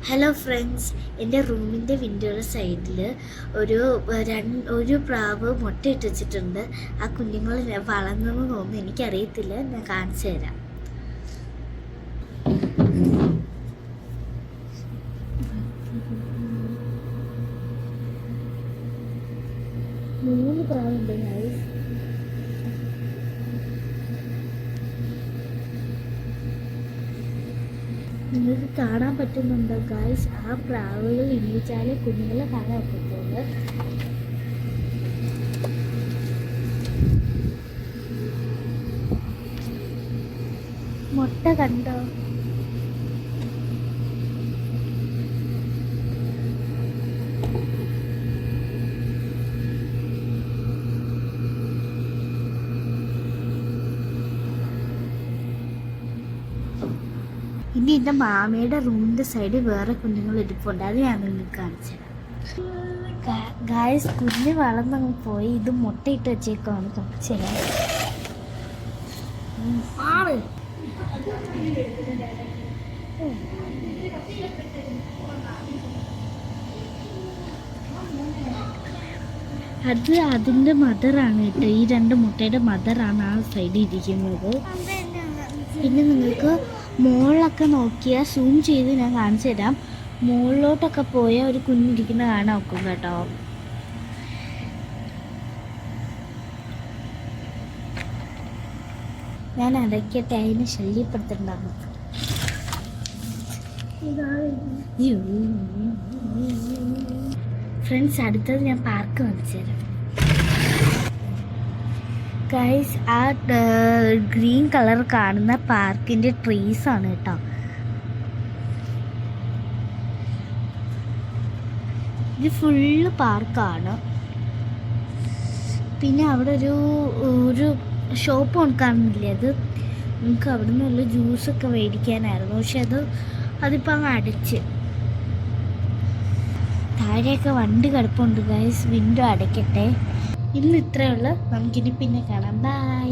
Hello friends, എൻ്റെ റൂമിൻ്റെ വിൻഡോയുടെ സൈഡിൽ ഒരു പ്രാവ് മുട്ടയിട്ട് വെച്ചിട്ടുണ്ട്. ആ കുഞ്ഞുങ്ങൾ വളർന്നെന്ന് തോന്നുന്നു, എനിക്കറിയത്തില്ല. ഞാൻ കാണിച്ചു തരാം. മൂന്ന് പ്രാവുണ്ട് ഗൈസ്. നിങ്ങൾക്ക് കാണാൻ പറ്റുന്നുണ്ടോ ഗൈസ്? ആ പ്രാവുകൾ ഇന്നിച്ചാലേ കുഞ്ഞുങ്ങളെ കാണാൻ പറ്റുള്ളൂ. മുട്ട കണ്ടോ? ഇനി എൻ്റെ മാമയുടെ റൂമിൻ്റെ സൈഡിൽ വേറെ കുഞ്ഞുങ്ങൾ ഇരിപ്പുണ്ട്. അത് ഞാൻ നിങ്ങൾക്ക് കാണിച്ചു തരാം. ഗായ്സ്, കുഞ്ഞ് വളർന്നങ്ങ് പോയി. ഇത് മുട്ടയിട്ട് വെച്ചേക്കാണ്. കാണിച്ചു തരാം. അത് അതിൻ്റെ മദറാണ് കേട്ടോ. ഈ രണ്ട് മുട്ടയുടെ മദറാണ് ആ സൈഡിൽ ഇരിക്കുന്നത്. പിന്നെ നിങ്ങൾക്ക് മുകളിലൊക്കെ നോക്കിയാൽ സൂം ചെയ്ത് ഞാൻ കാണിച്ചു തരാം. മുകളിലോട്ടൊക്കെ പോയാൽ ഒരു കുഞ്ഞിരിക്കുന്ന കാണാൻ നോക്കും കേട്ടോ. ഞാൻ അടയ്ക്കട്ടെ, അതിന് ശല്യപ്പെടുത്തണ്ടാകും. ഫ്രണ്ട്സ്, അടുത്തത് ഞാൻ പാർക്ക് കാണിച്ചു തരാം. ഗൈസ്, ആ ഗ്രീൻ കളർ കാണുന്ന പാർക്കിൻ്റെ ട്രീസ് ആണ് കേട്ടോ. ഇത് ഫുള്ള് പാർക്കാണ്. പിന്നെ അവിടെ ഒരു ഷോപ്പ് കാണുന്നില്ലേ, അത് നമുക്ക് അവിടെ നിന്നുള്ള ജ്യൂസൊക്കെ മേടിക്കാനായിരുന്നു. പക്ഷെ അതിപ്പോൾ അങ്ങ് അടച്ച്. താഴെയൊക്കെ വണ്ടി കിടപ്പുണ്ട് ഗൈസ്. വിൻഡോ അടയ്ക്കട്ടെ. ഇന്ന് ഇത്രയേ ഉള്ളൂ. നമുക്കിനി പിന്നെ കാണാം. ബൈ.